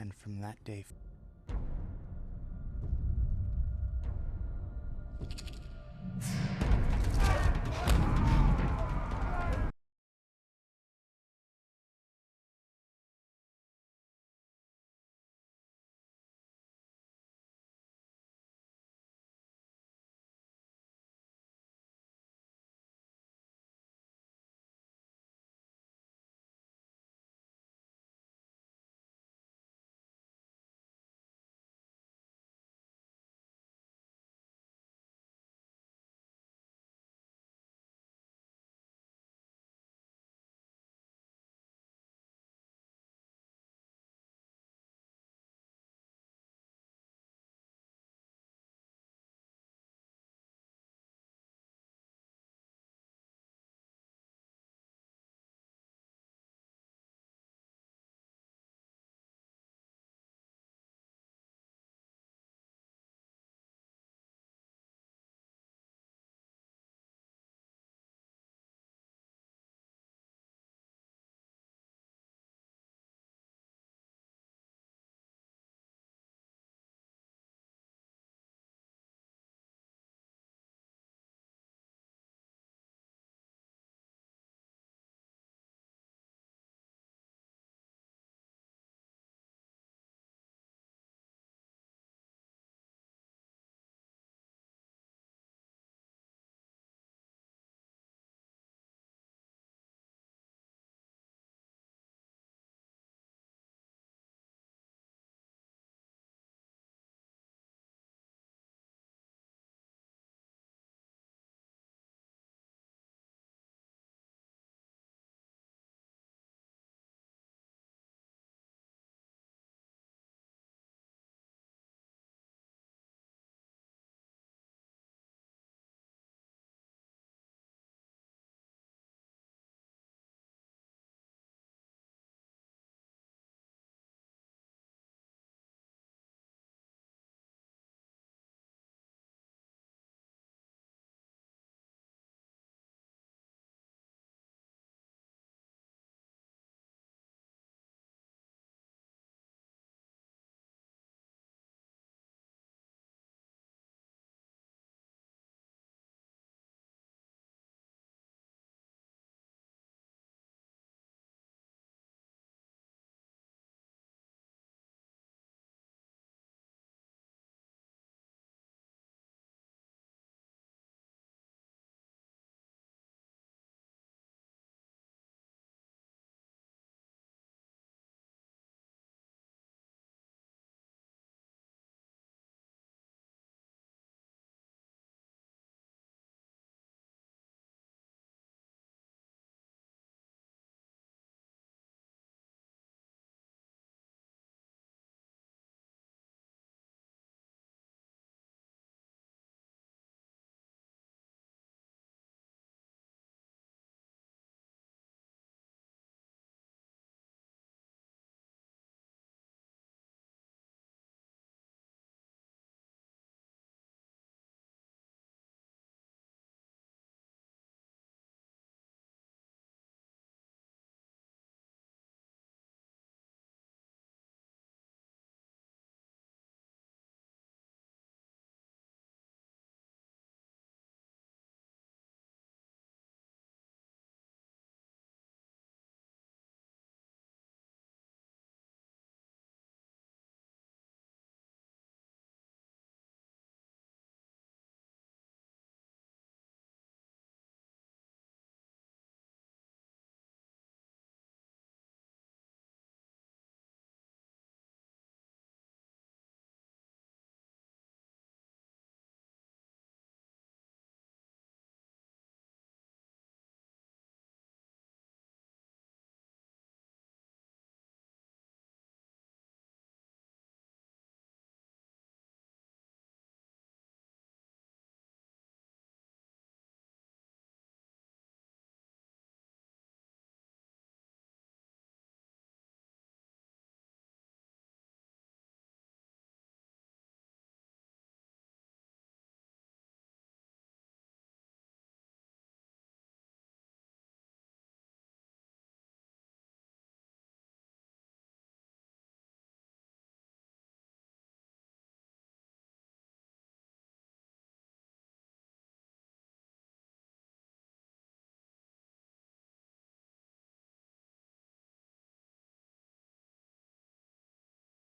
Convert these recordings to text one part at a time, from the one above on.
And from that day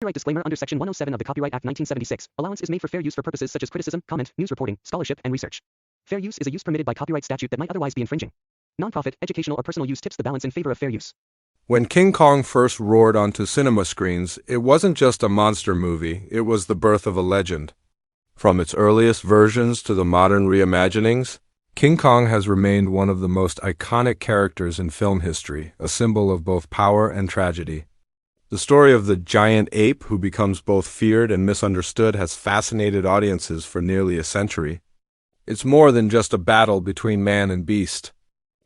Copyright disclaimer under Section 107 of the Copyright Act 1976. Allowance is made for fair use for purposes such as criticism, comment, news reporting, scholarship, and research. Fair use is a use permitted by copyright statute that might otherwise be infringing. Nonprofit, educational, or personal use tips the balance in favor of fair use. When King Kong first roared onto cinema screens, it wasn't just a monster movie, it was the birth of a legend. From its earliest versions to the modern reimaginings, King Kong has remained one of the most iconic characters in film history, a symbol of both power and tragedy. The story of the giant ape who becomes both feared and misunderstood has fascinated audiences for nearly a century. It's more than just a battle between man and beast.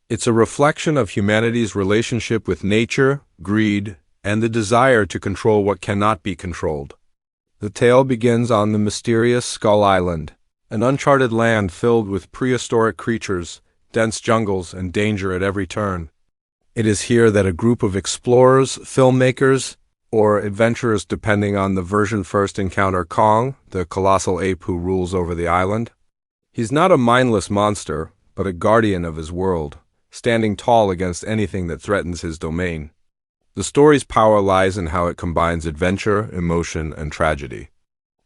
It's a reflection of humanity's relationship with nature, greed, and the desire to control what cannot be controlled. The tale begins on the mysterious Skull Island, an uncharted land filled with prehistoric creatures, dense jungles, and danger at every turn. It is here that a group of explorers, filmmakers, or adventurers depending on the version first encounter Kong, the colossal ape who rules over the island. He's not a mindless monster, but a guardian of his world, standing tall against anything that threatens his domain. The story's power lies in how it combines adventure, emotion, and tragedy.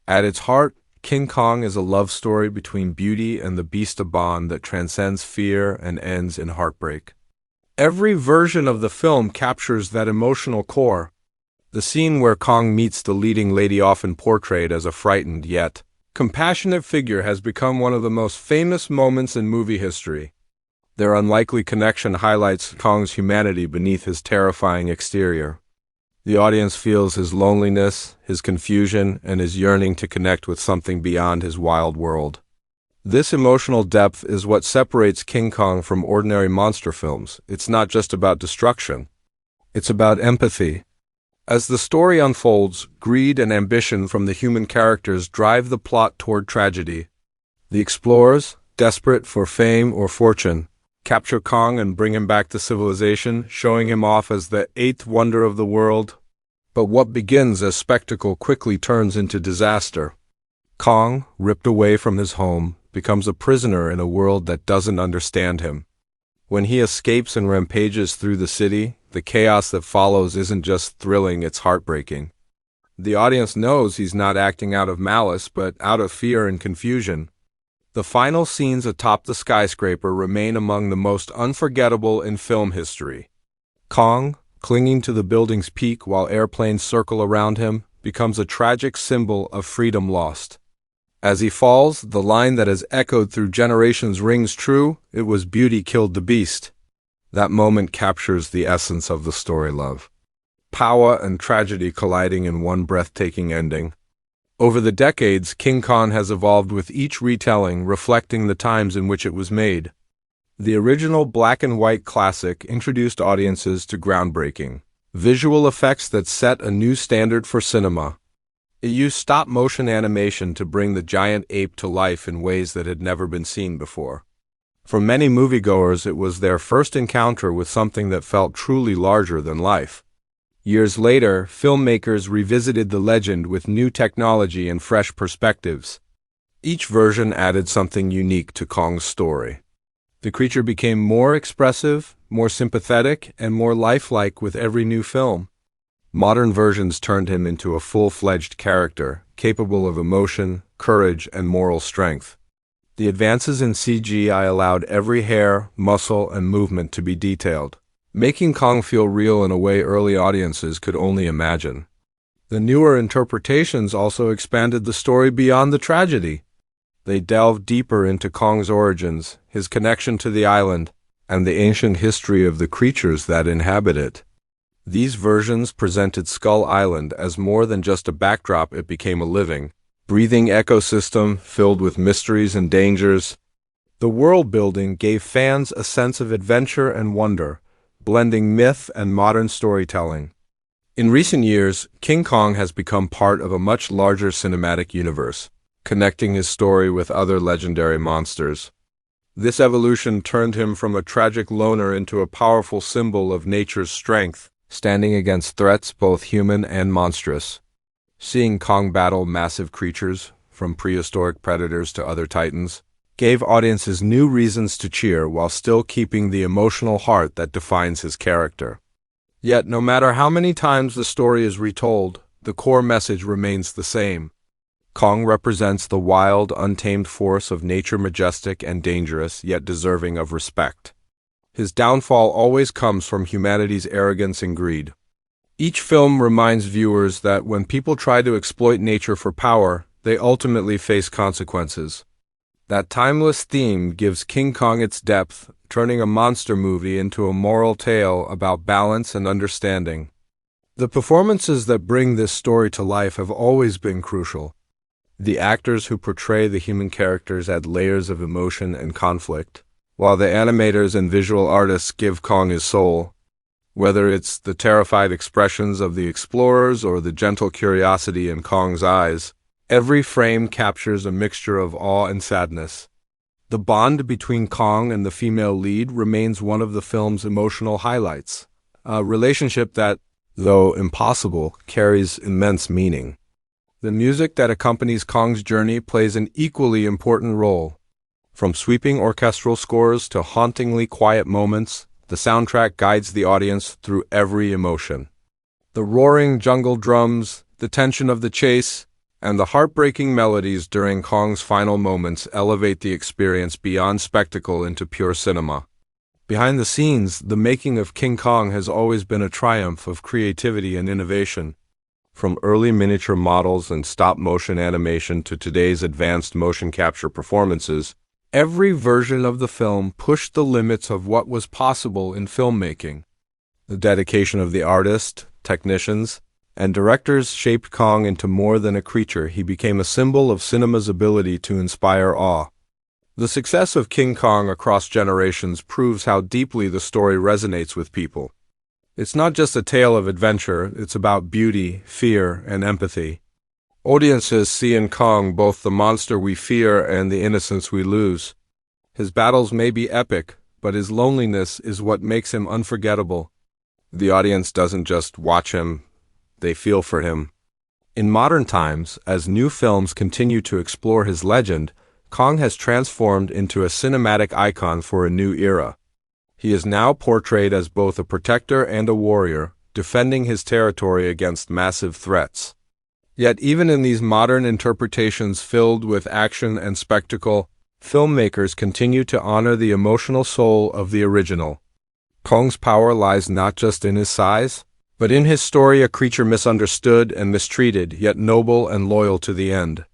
At its heart, King Kong is a love story between beauty and the beast, a bond that transcends fear and ends in heartbreak. Every version of the film captures that emotional core. The scene where Kong meets the leading lady, often portrayed as a frightened yet compassionate figure, has become one of the most famous moments in movie history. Their unlikely connection highlights Kong's humanity beneath his terrifying exterior. The audience feels his loneliness, his confusion, and his yearning to connect with something beyond his wild world. This emotional depth is what separates King Kong from ordinary monster films. It's not just about destruction. It's about empathy. As the story unfolds, greed and ambition from the human characters drive the plot toward tragedy. The explorers, desperate for fame or fortune, capture Kong and bring him back to civilization, showing him off as the eighth wonder of the world. But what begins as spectacle quickly turns into disaster. Kong, ripped away from his home, becomes a prisoner in a world that doesn't understand him. When he escapes and rampages through the city, the chaos that follows isn't just thrilling, it's heartbreaking. The audience knows he's not acting out of malice, but out of fear and confusion. The final scenes atop the skyscraper remain among the most unforgettable in film history. Kong, clinging to the building's peak while airplanes circle around him, becomes a tragic symbol of freedom lost. As he falls, the line that has echoed through generations rings true: "It was beauty killed the beast." That moment captures the essence of the story, love. Power and tragedy colliding in one breathtaking ending. Over the decades, King Kong has evolved, with each retelling reflecting the times in which it was made. The original black and white classic introduced audiences to groundbreaking visual effects that set a new standard for cinema. It used stop-motion animation to bring the giant ape to life in ways that had never been seen before. For many moviegoers, it was their first encounter with something that felt truly larger than life. Years later, filmmakers revisited the legend with new technology and fresh perspectives. Each version added something unique to Kong's story. The creature became more expressive, more sympathetic, and more lifelike with every new film. Modern versions turned him into a full-fledged character, capable of emotion, courage, and moral strength. The advances in CGI allowed every hair, muscle, and movement to be detailed, making Kong feel real in a way early audiences could only imagine. The newer interpretations also expanded the story beyond the tragedy. They delved deeper into Kong's origins, his connection to the island, and the ancient history of the creatures that inhabit it. These versions presented Skull Island as more than just a backdrop. It became a living, breathing ecosystem filled with mysteries and dangers. The world-building gave fans a sense of adventure and wonder, blending myth and modern storytelling. In recent years, King Kong has become part of a much larger cinematic universe, connecting his story with other legendary monsters. This evolution turned him from a tragic loner into a powerful symbol of nature's strength, standing against threats both human and monstrous. Seeing Kong battle massive creatures, from prehistoric predators to other titans, gave audiences new reasons to cheer while still keeping the emotional heart that defines his character. Yet, no matter how many times the story is retold, the core message remains the same. Kong represents the wild, untamed force of nature, majestic and dangerous, yet deserving of respect. His downfall always comes from humanity's arrogance and greed. Each film reminds viewers that when people try to exploit nature for power, they ultimately face consequences. That timeless theme gives King Kong its depth, turning a monster movie into a moral tale about balance and understanding. The performances that bring this story to life have always been crucial. The actors who portray the human characters add layers of emotion and conflict, while the animators and visual artists give Kong his soul. Whether it's the terrified expressions of the explorers or the gentle curiosity in Kong's eyes, every frame captures a mixture of awe and sadness. The bond between Kong and the female lead remains one of the film's emotional highlights, a relationship that, though impossible, carries immense meaning. The music that accompanies Kong's journey plays an equally important role. From sweeping orchestral scores to hauntingly quiet moments, the soundtrack guides the audience through every emotion. The roaring jungle drums, the tension of the chase, and the heartbreaking melodies during Kong's final moments elevate the experience beyond spectacle into pure cinema. Behind the scenes, the making of King Kong has always been a triumph of creativity and innovation. From early miniature models and stop-motion animation to today's advanced motion capture performances, every version of the film pushed the limits of what was possible in filmmaking. The dedication of the artists, technicians, and directors shaped Kong into more than a creature. He became a symbol of cinema's ability to inspire awe. The success of King Kong across generations proves how deeply the story resonates with people. It's not just a tale of adventure, it's about beauty, fear, and empathy. Audiences see in Kong both the monster we fear and the innocence we lose. His battles may be epic, but his loneliness is what makes him unforgettable. The audience doesn't just watch him, they feel for him. In modern times, as new films continue to explore his legend, Kong has transformed into a cinematic icon for a new era. He is now portrayed as both a protector and a warrior, defending his territory against massive threats. Yet even in these modern interpretations filled with action and spectacle, filmmakers continue to honor the emotional soul of the original. Kong's power lies not just in his size, but in his story, a creature misunderstood and mistreated, yet noble and loyal to the end.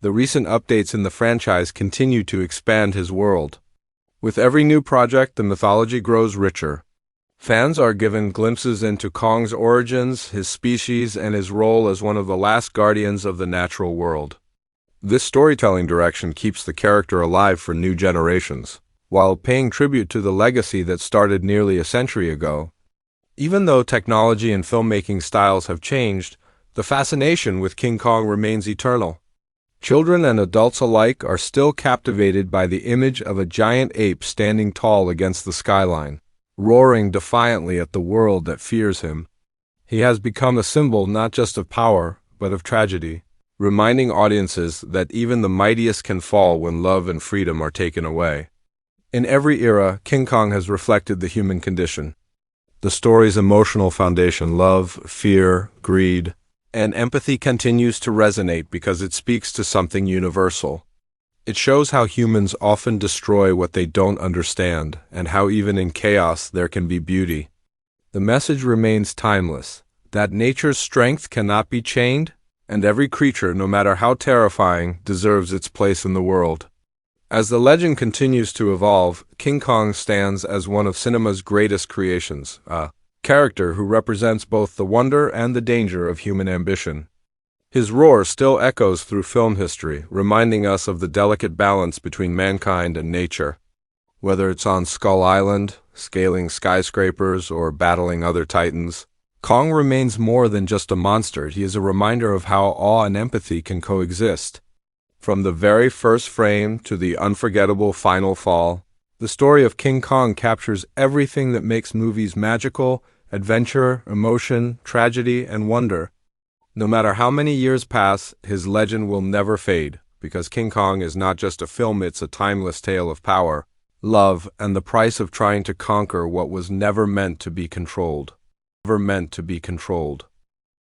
The recent updates in the franchise continue to expand his world. With every new project, the mythology grows richer. Fans are given glimpses into Kong's origins, his species, and his role as one of the last guardians of the natural world. This storytelling direction keeps the character alive for new generations, while paying tribute to the legacy that started nearly a century ago. Even though technology and filmmaking styles have changed, the fascination with King Kong remains eternal. Children and adults alike are still captivated by the image of a giant ape standing tall against the skyline, roaring defiantly at the world that fears him. He has become a symbol not just of power, but of tragedy, reminding audiences that even the mightiest can fall when love and freedom are taken away. In every era, King Kong has reflected the human condition. The story's emotional foundation, love, fear, greed, and empathy continues to resonate because it speaks to something universal. It shows how humans often destroy what they don't understand, and how even in chaos there can be beauty. The message remains timeless, that nature's strength cannot be chained, and every creature, no matter how terrifying, deserves its place in the world. As the legend continues to evolve, King Kong stands as one of cinema's greatest creations, a character who represents both the wonder and the danger of human ambition. His roar still echoes through film history, reminding us of the delicate balance between mankind and nature. Whether it's on Skull Island, scaling skyscrapers, or battling other titans, Kong remains more than just a monster. He is a reminder of how awe and empathy can coexist. From the very first frame to the unforgettable final fall, the story of King Kong captures everything that makes movies magical: adventure, emotion, tragedy, and wonder. No matter how many years pass, his legend will never fade, because King Kong is not just a film, it's a timeless tale of power, love, and the price of trying to conquer what was never meant to be controlled. Never meant to be controlled.